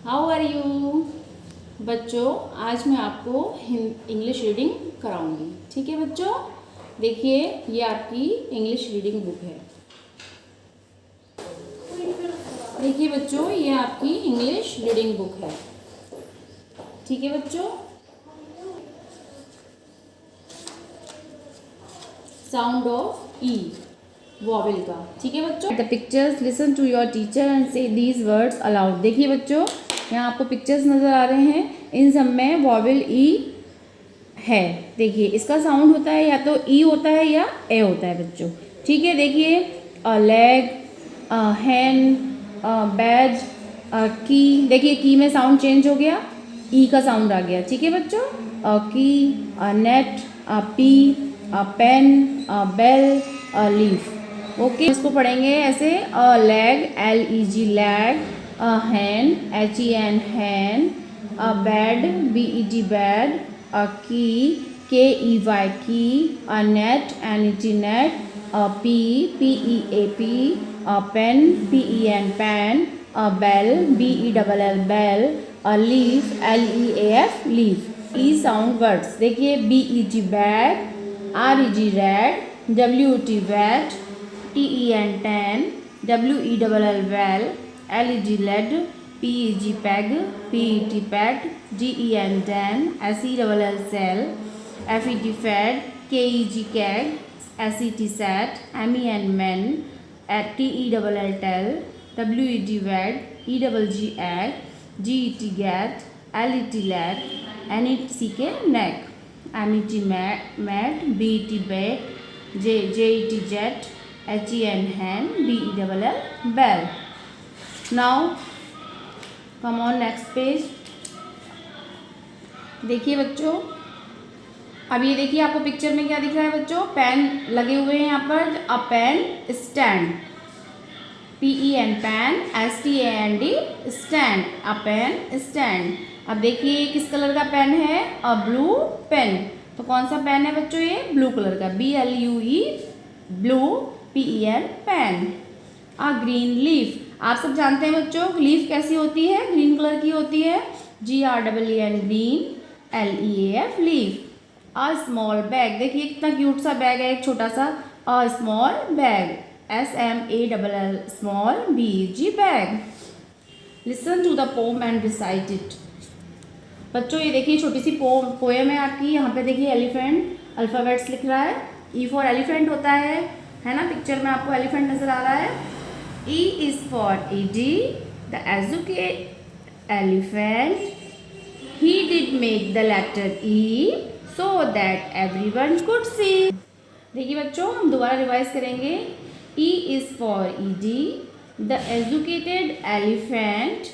How are you बच्चों। आज मैं आपको इंग्लिश रीडिंग कराऊंगी। ठीक है बच्चों, देखिए ये आपकी इंग्लिश रीडिंग बुक है। देखिए बच्चों, ये आपकी इंग्लिश रीडिंग बुक है। ठीक है बच्चों, साउंड ऑफ ई वॉवेल का। ठीक है बच्चों, the pictures listen to your teacher and say these words aloud. देखिए बच्चों, यहाँ आपको पिक्चर्स नज़र आ रहे हैं, इन सब में वॉवेल ई है। देखिए इसका साउंड होता है या तो ई होता है या ए होता है बच्चों। ठीक है, देखिए लेग, हैंड, बैज, की। देखिए की में साउंड चेंज हो गया, ई का साउंड आ गया। ठीक है बच्चों, key, net, pea, pen, bell, leaf. Okay, इसको पढ़ेंगे ऐसे। Leg, LEG leg, hen, HEN hen, bed, BED bed, key, KEY key, net, NET net, pea, PEAP, pen, PEN pen, bell, BELL bell, leaf, LEAF leaf. E sound words देखिए, BEG beg, REG red, WET wet, TEN tan, WELL well, LED LED, PEG peg, PET pet, DEN den, SELL cell, FET fed, KEG keg, SET set, MEN men, TELL tell, WED wed, EGG egg, GET get, LET let, NET neck, MET mat, BET bet, JET jet, HEN hen, BELL bell. Now come on next page. देखिए बच्चों, अब ये देखिए आपको picture में क्या दिख रहा है बच्चों, पेन लगे हुए हैं यहाँ पर। A pen stand, PEN pen, STAND stand, a pen stand. अब देखिए किस कलर का पेन है, अ ब्लू पेन। तो कौन सा पेन है बच्चों, ये ब्लू कलर का, BLUE ब्लू, PEN पैन। अ ग्रीन लीफ, आप सब जानते हैं बच्चों लीफ कैसी होती है, ग्रीन कलर की होती है, GREEN green, LEAF leaf. A small bag, देखिए कितना क्यूट सा बैग है, एक छोटा सा। A small bag, SMALL small, BG bag. Listen to the poem and recite it. बच्चों ये देखिए छोटी सी पोएम है आपकी। यहाँ पे देखिए एलिफेंट अल्फ़ाबेट्स लिख रहा है। E फॉर एलिफेंट होता है ना, पिक्चर में आपको एलिफेंट नज़र आ रहा है। E is for ED, the educate elephant, he did make the letter E so that everyone could see। देखिए बच्चों, हम दोबारा रिवाइज करेंगे। E is for ED, the educated elephant,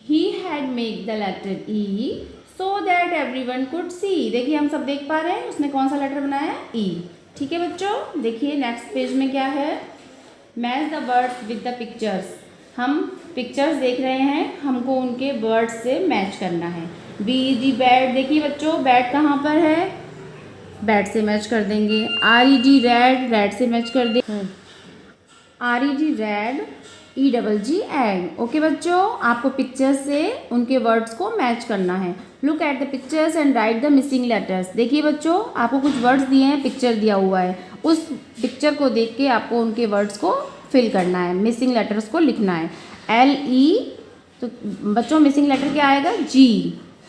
he had made the letter E so that everyone could see। देखिए हम सब देख पा रहे हैं उसने कौन सा लेटर बनाया है, E। ठीक है बच्चों, देखिए नेक्स्ट पेज में क्या है, match the words with the pictures. हम पिक्चर्स देख रहे हैं, हमको उनके वर्ड्स से मैच करना है। BED बैट, देखिए बच्चों बैट कहाँ पर है, बैट से मैच कर देंगे। RED रेड, रेड से मैच कर दे। RED red, EGG egg. Okay बच्चों, आपको पिक्चर्स से उनके वर्ड्स को मैच करना है। Look at the pictures and right the missing letters. देखिए बच्चों, आपको कुछ वर्ड्स दिए हैं, पिक्चर दिया हुआ है, उस पिक्चर को देख के आपको उनके वर्ड्स को फिल करना है, मिसिंग लेटर्स को लिखना है। LE, तो बच्चों मिसिंग लेटर क्या आएगा, G,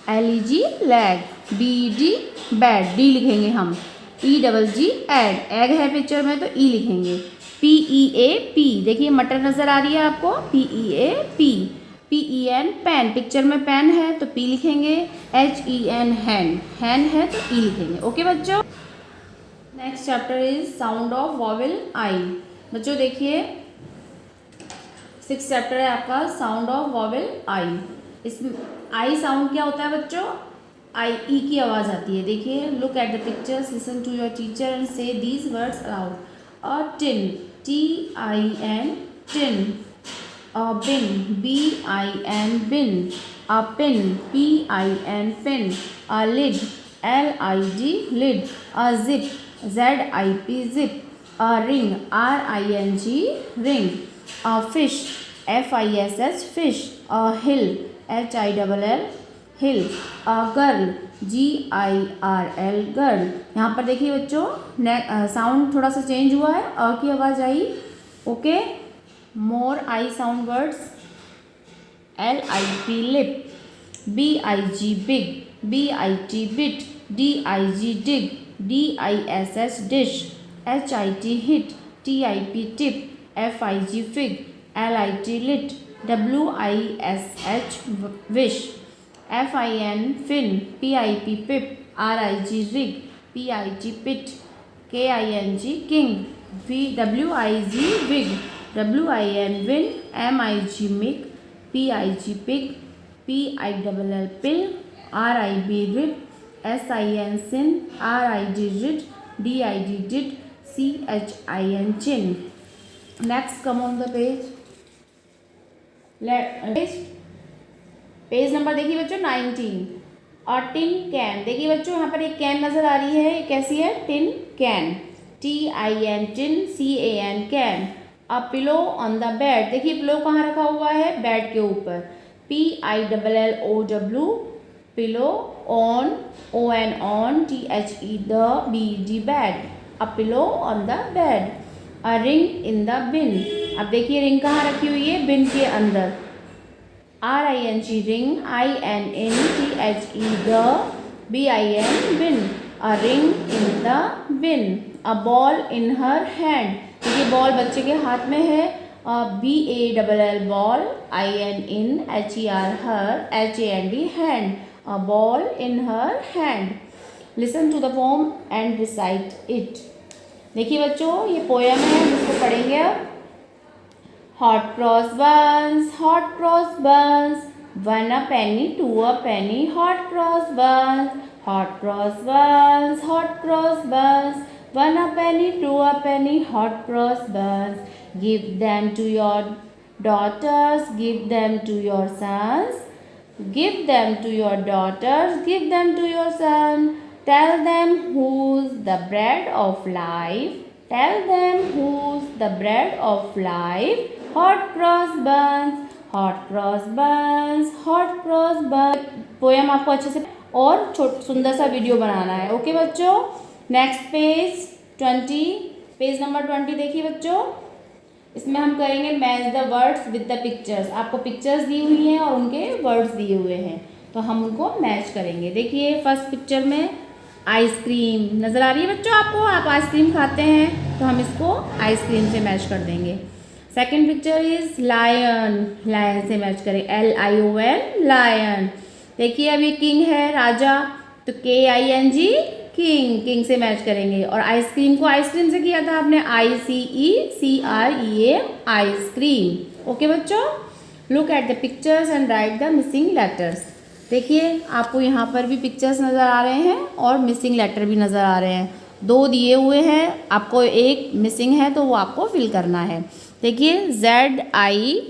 LEG lag, BED bad, D लिखेंगे हम। EGG एग, एग है पिक्चर में तो E लिखेंगे। PEAP, देखिए मटर नज़र आ रही है आपको, PEAP। PEN पेन, पिक्चर में पेन है तो P लिखेंगे। HEN हैन, हैन है तो E लिखेंगे। ओके बच्चों, next chapter is sound of vowel I. बच्चों देखिए 6th चैप्टर है आपका, साउंड ऑफ वॉवेल आई। इसमें आई साउंड क्या होता है बच्चों, आई ई की आवाज़ आती है। देखिए look at the pictures, listen to your teacher and say these words aloud. A tin, TIN tin, a bin, BIN bin, a pin, PIN pin, a lid, LID lid, a zip, ZIP zip, a ring, RING ring, a fish, FISH fish, hill, HILL hill, girl, GIRL girl. यहाँ पर देखिए बच्चों sound थोड़ा सा change हुआ है, की आवाज़ आई। Okay, more I sound words, LIP lip, BIG big, BIT bit, DIG dig, DISS dish, HIT hit, TIP tip, FIG fig, LIT lit, WISH wish, FIN fin, PIP pip, RIG rig, PIT pit, KING king, WIG wig, WIN win, MIG mig, PIG pig, PILL pill, RIB rib, SIN sin, RID rid, DID did, CHIN chin. Next come on the page. Page number देखिए बच्चों 19। और tin can, देखिए बच्चों यहाँ पर एक can नजर आ रही है, ये कैसी है? Tin can, TIN tin, CAN can. A pillow on the bed, देखिए पिलो कहाँ रखा हुआ है? बेड के ऊपर, PILLOW pillow, on, ON THE the BED bed, a pillow on the bed. A ring in the bin, अब देखिए ring कहाँ रखी हुई है? बिन के अंदर, RING ring, INNTHE the BIN bin, a ring in the bin. A ball in her hand, देखिए ball बच्चे के हाथ में है, BALL ball, INNHER her, HAND hand, a ball in her hand. Listen to the poem and recite it, देखिए बच्चों ये poem है जिसको पढ़ेंगे अब। Hot cross buns, hot cross buns, 1 a penny 2 a penny, hot cross buns, hot cross buns, hot cross buns, 1 a penny 2 a penny, hot cross buns. Give them to your daughters, give them to your sons, give them to your daughters, give them to your son. Tell them who's the bread of life, tell them who's the bread of life. Hot cross buns, hot cross buns, hot cross buns। Poem आपको अच्छे से और सुंदर सा video बनाना है। Okay बच्चों, next page 20, page number 20 देखिए बच्चों, इसमें हम करेंगे match the words with the pictures. आपको पिक्चर्स दी हुई हैं और उनके वर्ड्स दिए हुए हैं, तो हम उनको मैच करेंगे। देखिए फर्स्ट पिक्चर में आइसक्रीम नज़र आ रही है बच्चों आपको, आप आइसक्रीम खाते हैं तो हम इसको आइसक्रीम से मैच कर देंगे। Second picture is lion, lion से मैच करें, LION लायन। देखिए अभी किंग है, राजा, तो KING किंग, किंग से मैच करेंगे। और आइसक्रीम को आइसक्रीम से किया था आपने, ICECREAM आइसक्रीम। ओके बच्चों, look at the pictures and right the missing letters. देखिए आपको यहाँ पर भी पिक्चर्स नज़र आ रहे हैं और मिसिंग लेटर भी नज़र आ रहे हैं। 2 दिए हुए हैं, आपको एक मिसिंग है तो वो आपको फिल करना है। देखिए ZI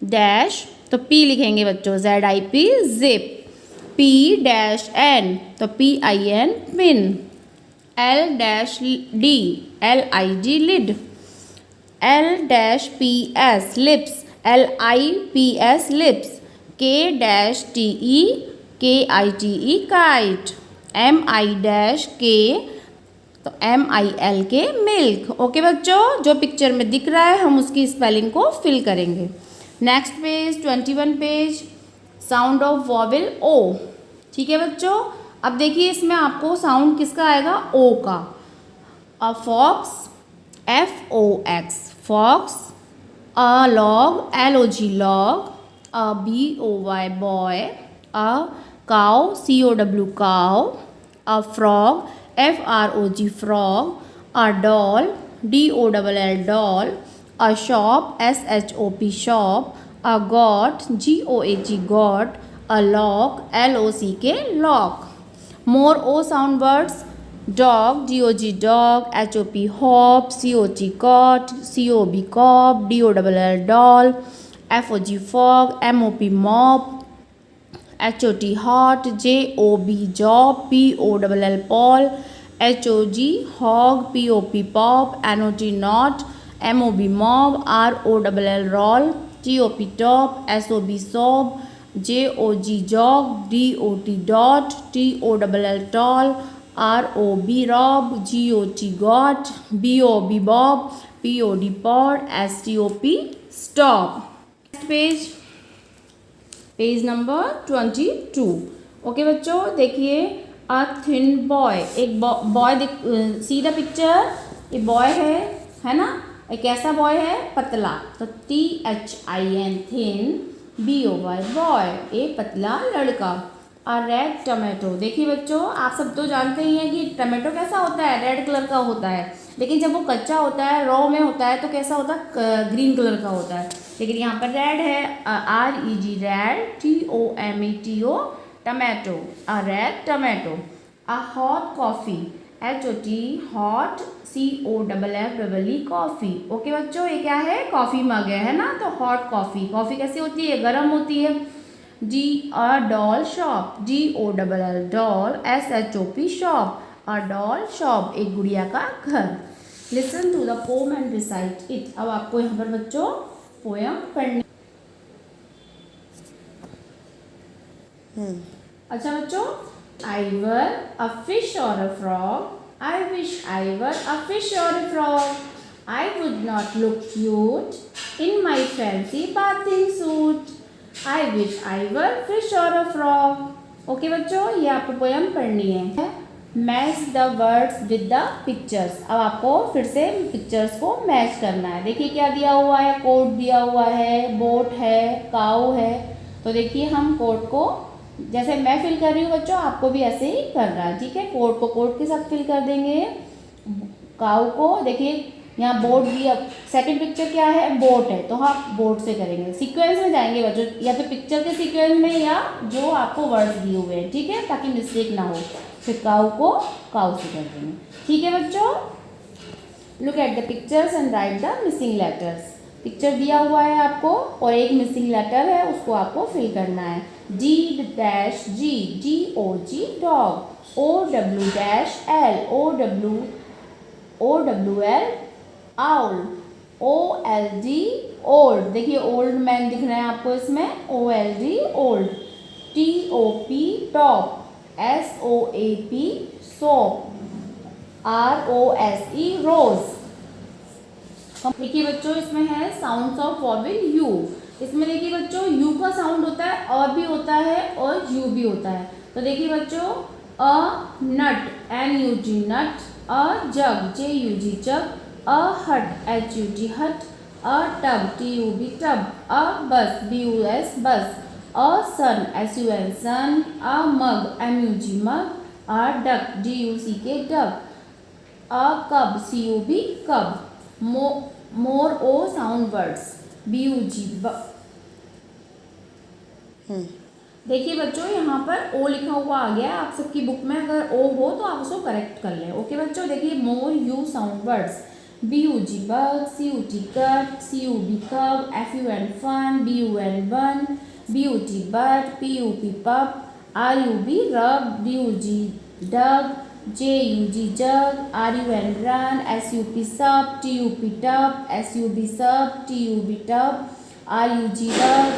डैश, तो P लिखेंगे बच्चों, ZIP जिप, P-N तो PIN pin, L-D LID lid, L-PS lips, LIPS lips, K-TE KITE kite, MI-K तो MILK मिल्क। ओके बच्चों, जो पिक्चर में दिख रहा है हम उसकी स्पेलिंग को फिल करेंगे। Next page 21 page, sound of vowel O। ठीक है बच्चों, अब देखिए इसमें आपको साउंड किसका आएगा? O का। A fox, FOX fox, a log, LOG log, a BOY boy, a cow, COW cow, a frog, FROG frog, a doll, DOLL doll, a shop, SHOP shop, a goat, GOAT goat, a lock, LOCK lock. More O sound words, dog, DOG dog, HOP hop, COT cot, COB cop, DOLL doll, FOG fog, MOP mop, HOT hot, JOB job, POLL Paul, HOG hog, POP pop, NOT not, MOB mob, ROLL roll, TOP top, SOB sob, JOG jog, DOT dot, TOLL tall, ROB rob, GOT got, BOB bob, POD pod, STOP stop. Next page, page number 22। Okay बच्चों देखिए, a thin boy, एक boy see the picture, ये boy है ना, एक कैसा boy है, पतला, तो THIN थिन, BOY बॉय, एक पतला लड़का। अ रेड टमाटो, देखिए बच्चों आप सब तो जानते ही हैं कि टमाटो कैसा होता है, रेड कलर का होता है, लेकिन जब वो कच्चा होता है, रॉ में होता है, तो कैसा होता है, ग्रीन कलर का होता है। लेकिन यहाँ पर रेड है, REG red, TOMATO tomato, a red tomato. A hot coffee, HOT hot, COFFE coffee. Okay बच्चों, ये क्या है, कॉफ़ी मग है ना, तो हॉट कॉफ़ी, कॉफ़ी कैसी होती है, गर्म होती है। A doll shop, DOLL doll, SHOP shop, a doll shop, एक गुड़िया का घर। Listen to the poem and recite it. अब आपको यहाँ पर बच्चों पोयम पढ़नी। अच्छा बच्चों, I were a fish or a frog, I wish I were a fish or a frog, I would not look cute in my fancy bathing suit, I wish I were fish or a frog। Okay बच्चों, ये आपको poem पढ़नी है। Match the words with the pictures. अब आपको फिर से pictures को मैच करना है। देखिए क्या दिया हुआ है, कोट दिया हुआ है, बोट है, काऊ है। तो देखिए हम कोट को जैसे मैं फिल कर रही हूँ बच्चों, आपको भी ऐसे ही करना है, ठीक है। कोट को कोट के साथ फिल कर देंगे, काऊ को देखिए यहाँ बोट दिया, सेकंड पिक्चर क्या है, बोट है, तो हम बोट से करेंगे। सीक्वेंस में जाएंगे बच्चों, या तो पिक्चर के सीक्वेंस में या जो आपको वर्ड्स दिए हुए हैं, ठीक है, ताकि मिस्टेक ना हो। फिर काऊ को काऊ से कर देंगे, ठीक है बच्चों। Look at the pictures and right the missing letters. Picture दिया हुआ है आपको और एक मिसिंग लेटर है, उसको आपको फिल करना है। D-G, DOG dog, OWL owl, OLD old, देखिए ओल्ड मैन दिख रहे हैं आपको इसमें, OLD old. TOP top, SOAP soap, ROSE रोज। देखिए बच्चों इसमें है साउंड्स ऑफ वॉवेल यू। इसमें देखिए बच्चों यू का साउंड होता है, अ भी होता है और यू भी होता है। तो देखिए बच्चों, अ नट, NUT nut, a jug, JUG jug, a hut, HUT hut, a tub, TUB tub, a bus, BUS bus, a sun, SUN sun, a mug, MUG mug, a duck, DUCK duck, a cub, CUB cub. More O sound words, BUG देखिए बच्चों यहाँ पर ओ लिखा हुआ आ गया है आप सबकी बुक में, अगर ओ हो तो आप उसको करेक्ट कर लें। ओके बच्चों, देखिए more you sound words, BUG bug, CUT cut, CUB कब, FUN फन, BUN बन, BUT बट, PUP पप, RUB रब, DUG डग, JUG जग, RUN रन, SUP सब, TUP टप, SUB सब, TUB टप, RUG रग,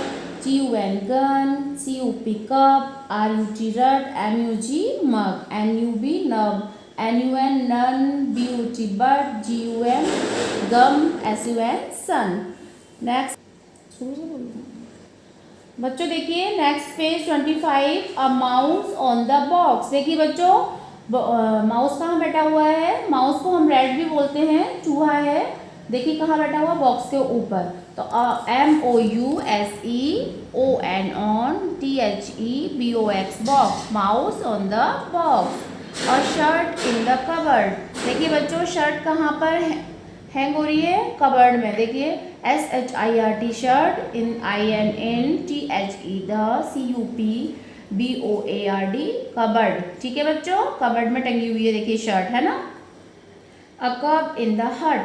GUN gun, CUP cup, RUT rut, MUG mug, NUB nub, NUN nun, BUT butt, GUM gum, SUN sun। Next बच्चों देखिए next page 25, a mouse on the box. देखिए बच्चों mouse कहाँ बैठा हुआ है, माउस को हम रैट भी बोलते हैं, चूहा है, देखिए कहाँ बैठा हुआ, बॉक्स के ऊपर। तो MOUSEON box, mouse on the box. और शर्ट इन द कबर्ड। देखिए बच्चों शर्ट कहाँ पर हैंग हो रही है, कबर्ड में। देखिए SHIRT shirt, in INNTHE the, CUPBOARD cupboard, ठीक है बच्चों, कबर्ड में टंगी हुई है देखिए शर्ट, है ना। अ कब इन द हट,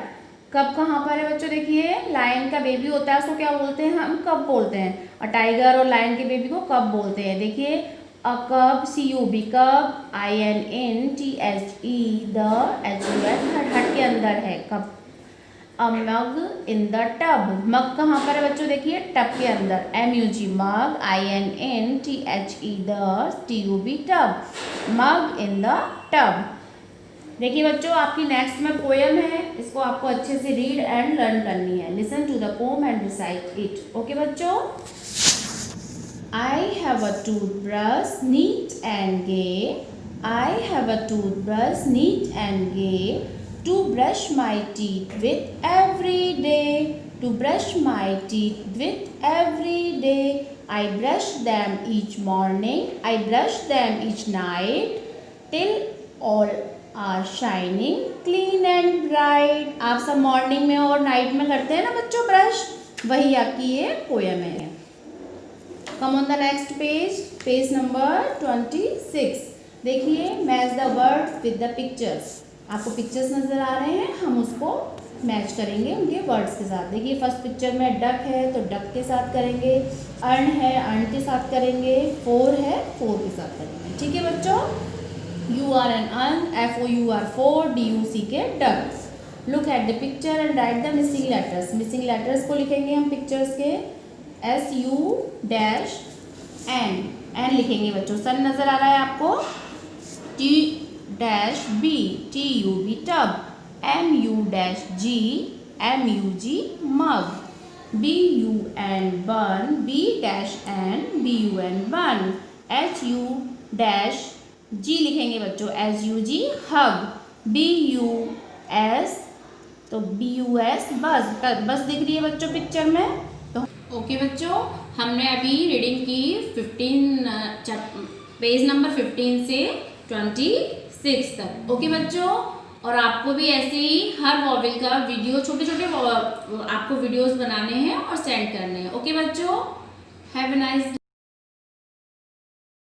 कब कहाँ पर है बच्चों, देखिए लायन का बेबी होता है उसको क्या बोलते हैं, हम कब बोलते हैं, और टाइगर और लायन के बेबी को कब बोलते हैं। देखिए अ कब, CUB कब, INNTHE द, HUN हट के अंदर है कब। अ मग इन द टब। मग कहाँ पर है बच्चों, देखिए टब के अंदर, MUG mug, INNTHE tub, mug in the tub. देखिए बच्चों आपकी नेक्स्ट में पोयम है, इसको आपको अच्छे से रीड एंड लर्न करनी है। Listen to the poem and recite it. Okay बच्चों। I have a toothbrush neat and gay. I have a toothbrush neat and gay to brush my teeth with every day. To brush my teeth with every day. I brush them each morning. I brush them each night till all are shining clean and bright. आप सब morning में और night में करते हैं ना बच्चों brush, वही आपकी ये पोयम है। कम on the next page, page number 26। देखिए match the words with the pictures. आपको पिक्चर्स नज़र आ रहे हैं, हम उसको मैच करेंगे उनके वर्ड्स के साथ। देखिए फर्स्ट पिक्चर में डक है तो डक के साथ करेंगे, अर्न है अर्न के साथ करेंगे, फोर है फोर के साथ करेंगे। ठीक है बच्चों। URN FOUR four, DUCK duck. Look at the picture and right the missing letters. Missing letters को लिखेंगे हम पिक्चर्स के, SU-N, एन लिखेंगे बच्चों। सन नजर आ रहा है आपको, T-B TUB tub, MU-G MUG मग, BUN बन, B-N BUN बन, HU-G लिखेंगे बच्चों, SUG हग, BUS तो BUS बस। बस दिख रही है बच्चों पिक्चर में। तो ओके बच्चों, हमने अभी रीडिंग की 15 पेज नंबर 15 से 26 तक। ओके बच्चों, और आपको भी ऐसे ही हर वॉवेल का वीडियो, छोटे छोटे आपको वीडियोस बनाने हैं और सेंड करने हैं। ओके बच्चों, हैव अ नाइस